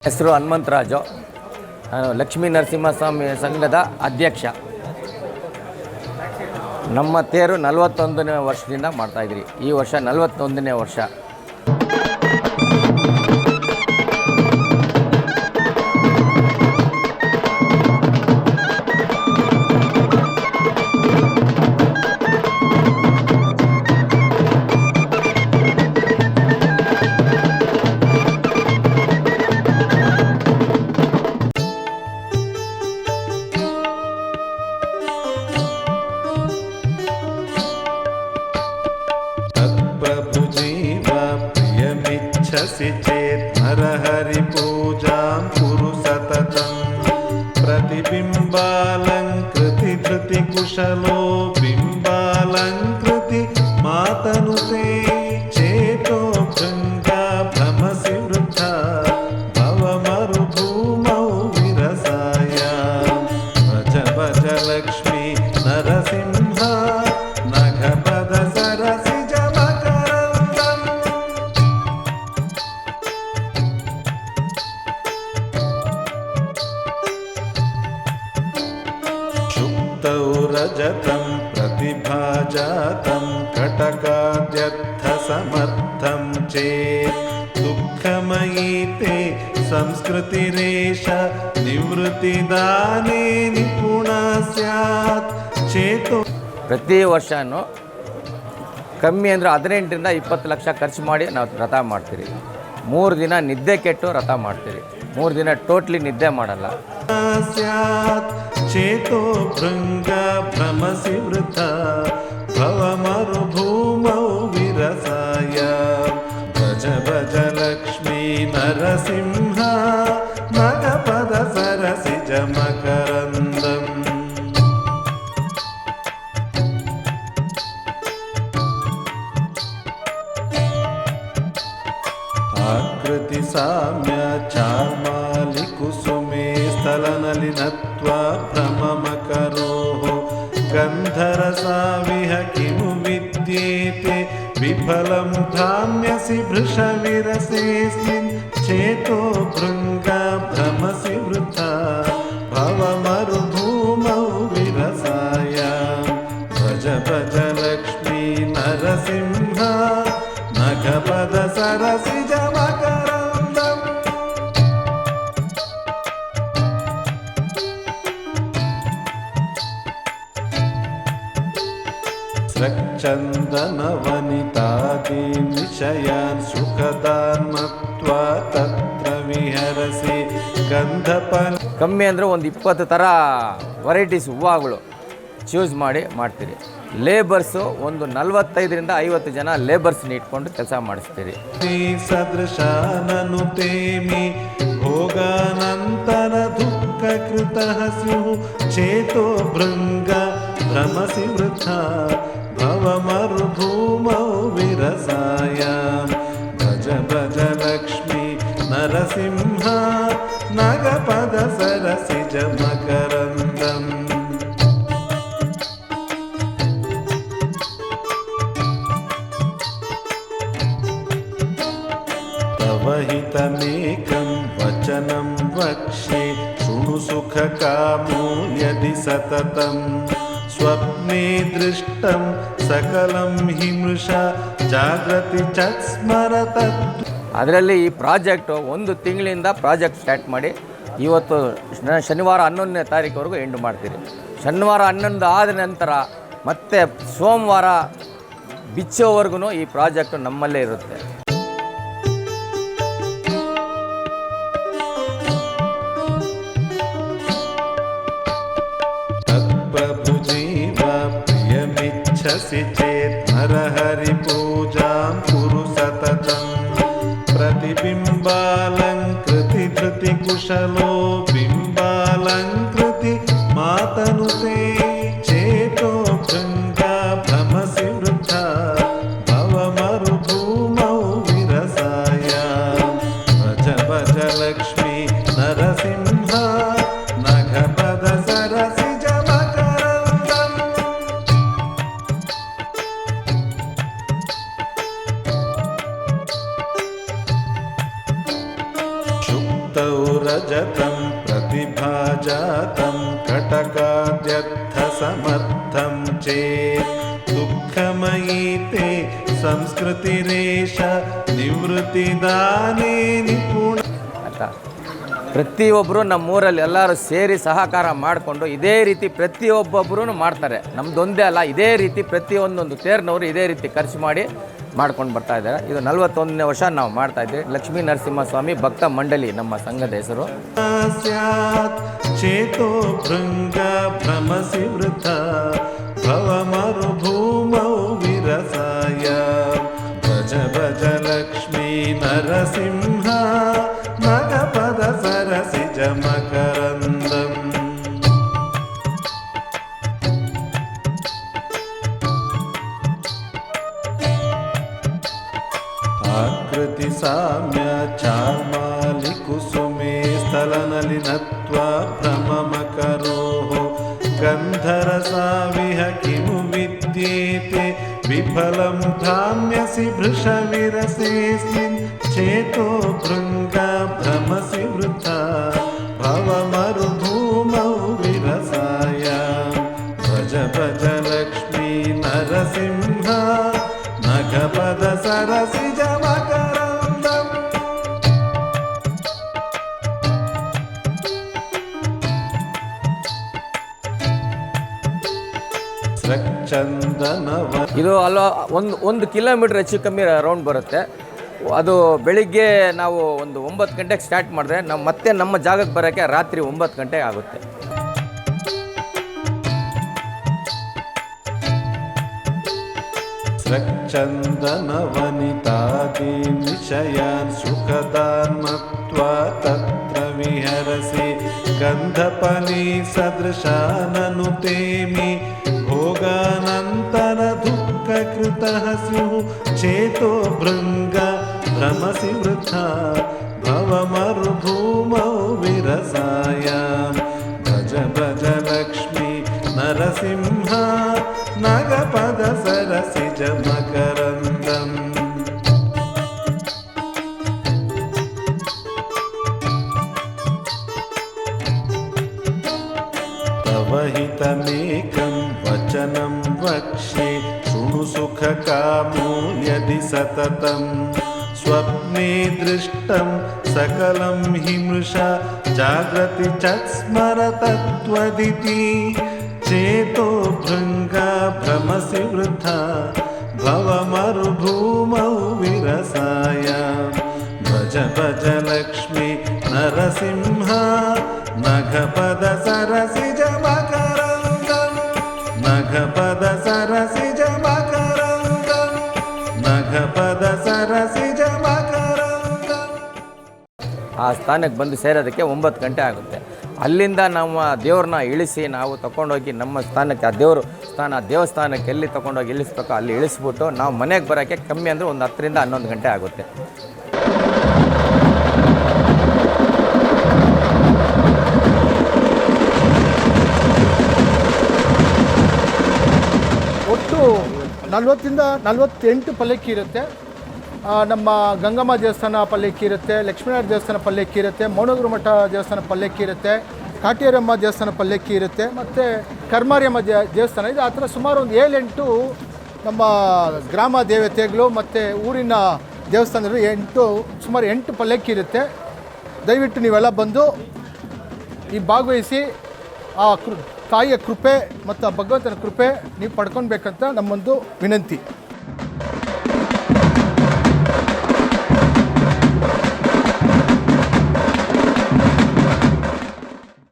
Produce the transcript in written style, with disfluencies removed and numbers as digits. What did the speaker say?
ಹೆಸರು ಹನುಮಂತರಾಜು. ನಾನು ಲಕ್ಷ್ಮೀ ನರಸಿಂಹಸ್ವಾಮಿ ಸಂಘದ ಅಧ್ಯಕ್ಷ. ನಮ್ಮ ತೇರು 41ನೇ ವರ್ಷದಿಂದ ಮಾಡ್ತಾಯಿದ್ರಿ. ಈ ವರ್ಷ 41ನೇ ವರ್ಷ. इच्छसि चेत् नरहरि पूजां कुरु सततं प्रतिबिम्बालङ्कृति धृति कुशलो बिम्बालङ्कृति मातनुते चेतो भृङ्गा भ्रमसि वृथा भवमरुभूमौ विरसाया भज भज लक्ष्मी नरसिंहा नघपद सरसि रजतं प्रतिभाजातं कटकाद्यर्थसमर्थं चेत् दुःखमयी ते संस्कृतिरेष निवृत्तिदाने निपुणा स्यात् चेतो. ಪ್ರತಿ ವರ್ಷವೂ ಕಮ್ಮಿ ಅಂದರೆ 18ರಿಂದ 20 ಲಕ್ಷ ಖರ್ಚು ಮಾಡಿ ನಾವು ರಥ ಮಾಡ್ತೀರಿ. 3 ದಿನ ನಿದ್ದೆ ಕೆಟ್ಟು ರಥ ಮಾಡ್ತೀರಿ. 3 ದಿನ ಟೋಟ್ಲಿ ನಿದ್ದೆ ಮಾಡಲ್ಲ. चेतो भृङ्गा भ्रमसि वृथा भवमरुभूमौ विरसाय भज भज लक्ष्मी नरसिंहा मगपद सरसिज मकरन्दम्. आकृति साम्य चार्मालि कुसुमे स्थलनलिनत्वा भ्रममकरोः गन्धरसाविह किमु विद्येते विफलं भ्राम्यसि भृशविरसेऽस्मिन् चेतो भृङ्गा भ्रमसि वृथा भवमरुभूमौ विरसाय भज भज लक्ष्मी नरसिंहा नघपद सरसिज मकरन्दम्. स्रक्चन्दनवनितादीन् विषयान् सुखदान् मत्वा तत्र विहरसि ಗಂಧಪಲ್. ಕಮ್ಮಿ ಅಂದರೆ ಒಂದು 20 ಥರ ವೆರೈಟೀಸ್ ಹೂವುಗಳು ಚೂಸ್ ಮಾಡ್ತೀರಿ. ಲೇಬರ್ಸು ಒಂದು 45ರಿಂದ 50 ಜನ ಲೇಬರ್ಸ್ನ ಇಟ್ಕೊಂಡು ಕೆಲಸ ಮಾಡಿಸ್ತೀರಿ. ಸದೃಶಾನನು ತೇಮಿ ಭೋಗಾನಂತರ ದುಃಖ ಕೃತಃ ಸ್ಯುಃ ಚೇತೋ ಭೃಂಗ ಭ್ರಮಸಿ ವೃಥಾ ಭವಮರುಭೂಮೌ ವಿರಸಾಯ ಭಜ ಭಜ ಲಕ್ಷ್ಮೀ ನರಸಿಂಹ ನಗಪದ ಸರಸಿಜ ಮಕರಂದಂ. हितमेकं वचनं वक्ष्ये शृणु सुखकामो यदि सततं स्वप्ने दृष्टं सकलं हि मृषा ಜಾಗೃತಿ ಚಸ್ಮರತ. ಅದರಲ್ಲಿ ಈ ಪ್ರಾಜೆಕ್ಟು 1 ತಿಂಗಳಿಂದ ಪ್ರಾಜೆಕ್ಟ್ ಸ್ಟಾರ್ಟ್ ಮಾಡಿ ಇವತ್ತು ಶನಿವಾರ 11ನೇ ತಾರೀಕುವರೆಗೂ ಎಂಡ್ ಮಾಡ್ತೀರಿ. ಶನಿವಾರ 11 ಆದ ನಂತರ ಮತ್ತೆ ಸೋಮವಾರ ಬಿಚ್ಚೋವರೆಗೂ ಈ ಪ್ರಾಜೆಕ್ಟು ನಮ್ಮಲ್ಲೇ ಇರುತ್ತೆ. इच्छसि चेत् नरहरि पूजां कुरु सततं प्रतिबिम्बालङ्कृति धृति कुशलो बिम्बालङ्कृति मातनुते चेतो भृङ्गा भ्रमसि वृथा भवमरुभूमौ विरसाय भज भज लक्ष्मी नरसिंहा नघपद सरसिज मकरन्दम्. रजतं प्रतिभाजातं कटकाद्यर्थसमर्थं चेत् दुःखमयी ते संस्कृतिरेष निवृत्तिदाने निपुण ಅಂತ ಪ್ರತಿಯೊಬ್ಬರು ನಮ್ಮೂರಲ್ಲಿ ಎಲ್ಲರೂ ಸೇರಿ ಸಹಕಾರ ಮಾಡಿಕೊಂಡು ಇದೇ ರೀತಿ ಪ್ರತಿಯೊಬ್ಬೊಬ್ಬರೂ ಮಾಡ್ತಾರೆ. ನಮ್ಮದೊಂದೇ ಅಲ್ಲ, ಇದೇ ರೀತಿ ಪ್ರತಿಯೊಂದೊಂದು ತೇರ್ನವರು ಇದೇ ರೀತಿ ಖರ್ಚು ಮಾಡಿ ಮಾಡ್ಕೊಂಡು ಬರ್ತಾ ಇದ್ದಾರೆ. ಇದು 41ನೇ ವರ್ಷ ನಾವು ಮಾಡ್ತಾ ಇದ್ದೀವಿ. ಲಕ್ಷ್ಮೀ ನರಸಿಂಹಸ್ವಾಮಿ ಭಕ್ತ ಮಂಡಳಿ ನಮ್ಮ ಸಂಘದ ಹೆಸರು. ಚೇತೋ ಭೃಂಗ ಭ್ರಮಸಿ ವೃಥ ಭವ ಮರುಭೂಮೌ ವಿರಸಾಯ ಭಜ ಭಜ ಲಕ್ಷ್ಮೀ ನರಸಿಂಹ ನಗಪದ ಸರಸಿಜ ಮಕರಂದಂ. ಆಕೃತಿ ಸಾಮ್ಯ ಚಾರ್ಮಾಲಿ ಕುಸುಮೆ ಸ್ಥಲನಲಿನತ್ವ ಭ್ರಮಮಕರೋಃ ಗಂಧರಸಾವಿಹ ಕಿಮು ವಿದ್ಯೇತೆ ವಿಫಲಂ ಭ್ರಾಮ್ಯಸಿ ಭೃಶವಿರಸೇಸ್ಮಿನ್ ಚೇತೋ ಭೃಂಗ ಭ್ರಮಸಿ ವೃಥ ಭವ ಮರುಭೂಮೌ ವಿರಸಾಯ ಭಜ ಭಜ ಲಕ್ಷ್ಮೀ ನರಸಿಂಹ ನಗಪದ ಸರಸಿಜ ಮಕರಂದಂ. ಸಚ್ಚಂದನವ ಇದು ಒಂದು ಕಿಲೋಮೀಟ್ರ್ ಹೆಚ್ಚು ಕಮ್ಮಿ ರೌಂಡ್ ಬರುತ್ತೆ. ಅದು ಬೆಳಿಗ್ಗೆ ನಾವು ಒಂದು 9 ಗಂಟೆಗೆ ಸ್ಟಾರ್ಟ್ ಮಾಡಿದ್ರೆ ನಾವು ಮತ್ತೆ ನಮ್ಮ ಜಾಗಕ್ಕೆ ಬರೋಕ್ಕೆ ರಾತ್ರಿ 9 ಗಂಟೆ ಆಗುತ್ತೆ. ಸಚ್ಚಂದನವನಿತಾದಿ ವಿಷಯಾನ್ ಸುಖದಾನ್ ಮತ್ವಾ ತತ್ರ ವಿಹರಸಿ ಗಂಧಫಲಿ ಸದೃಶಾನನು ತೇಮಿ ಭೋಗಾನಂತರ ದುಃಖ ಕೃತಃ ಸ್ಯುಃ ಚೇತೋ ಭೃಂಗ ಭ್ರಮಸಿ ವೃಥ ಭವ ಮರುಭೂಮೌ ವಿರಸಾಯ ಭಜ ಭಜ ಲಕ್ಷ್ಮೀ ನರಸಿಂಹ ನಗಪದ ಸರಸಿಜ ಮಕರಂದಂ. ತವ ಹಿತಮೇಕಂ ವಚನಂ ವಕ್ಷ್ಯೆ ಶೃಣು ಸುಖಕಾಮೋ ಯದಿ ಸತತಂ ಸ್ವಪ್ನೆ ದೃಷ್ಟಂ ಸಕಲಂ ಹಿ ಮೃಷಾ ಜಾಗೃತಿ ಚಸ್ಮರ ತತ್ವದಿತಿ ಚೇತೋ ಭೃಂಗ ಭ್ರಮಸಿ ವೃಥ ಭವ ಮರುಭೂಮೌ ವಿರಸಾಯ ಭಜ ಭಜ ಲಕ್ಷ್ಮೀ ನರಸಿಂಹ ನಗಪದ ಸರಸಿಜ ಮಕರಂದಂ. ನಗಪದ ಸರಸಿಜ ಮಕರಂದಂ. ನಗಪದ ಸರಸಿಜ ಮಕರಂದಂ. ಆ ಸ್ಥಾನಕ್ಕೆ ಬಂದು ಸೇರೋದಕ್ಕೆ 9 ಗಂಟೆ ಆಗುತ್ತೆ. ಅಲ್ಲಿಂದ ನಮ್ಮ ದೇವ್ರನ್ನ ಇಳಿಸಿ ನಾವು ತಗೊಂಡೋಗಿ ನಮ್ಮ ಸ್ಥಾನಕ್ಕೆ ಆ ದೇವಸ್ಥಾನಕ್ಕೆ ಎಲ್ಲಿ ತಗೊಂಡೋಗಿ ಇಳಿಸ್ಬೇಕೋ ಅಲ್ಲಿ ಇಳಿಸ್ಬಿಟ್ಟು ನಾವು ಮನೆಗೆ ಬರೋಕ್ಕೆ ಕಮ್ಮಿ ಅಂದರೆ ಒಂದು 10 ರಿಂದ 11 ಗಂಟೆ ಆಗುತ್ತೆ. ಒಟ್ಟು 40ರಿಂದ 48 ಪಲ್ಲಕ್ಕಿ ಇರುತ್ತೆ. ನಮ್ಮ ಗಂಗಮ್ಮ ದೇವಸ್ಥಾನ ಪಲ್ಲಕ್ಕಿ ಇರುತ್ತೆ, ಲಕ್ಷ್ಮೀನಾರಾಯಣ ದೇವಸ್ಥಾನ ಪಲ್ಲಕ್ಕಿ ಇರುತ್ತೆ, ಮೌನಗುರು ಮಠ ದೇವಸ್ಥಾನ ಪಲ್ಲಕ್ಕಿ ಇರುತ್ತೆ, ಕಾಟೇರಮ್ಮ ದೇವಸ್ಥಾನ ಪಲ್ಲಕ್ಕಿ ಇರುತ್ತೆ, ಮತ್ತು ಕರ್ಮಾರಿಯಮ್ಮ ದೇವಸ್ಥಾನ ಇದೆ. ಆ ಥರ ಸುಮಾರು ಒಂದು 7-8 ನಮ್ಮ ಗ್ರಾಮ ದೇವತೆಗಳು ಮತ್ತು ಊರಿನ ದೇವಸ್ಥಾನದಲ್ಲಿ ಸುಮಾರು 8 ಪಲ್ಲಕ್ಕಿ ಇರುತ್ತೆ. ದಯವಿಟ್ಟು ನೀವೆಲ್ಲ ಬಂದು ಈ ಭಾಗವಹಿಸಿ ಆ ತಾಯಿಯ ಕೃಪೆ ಮತ್ತು ಭಗವಂತನ ಕೃಪೆ ನೀವು ಪಡ್ಕೊಳ್ಬೇಕಂತ ನಮ್ಮೊಂದು ವಿನಂತಿ.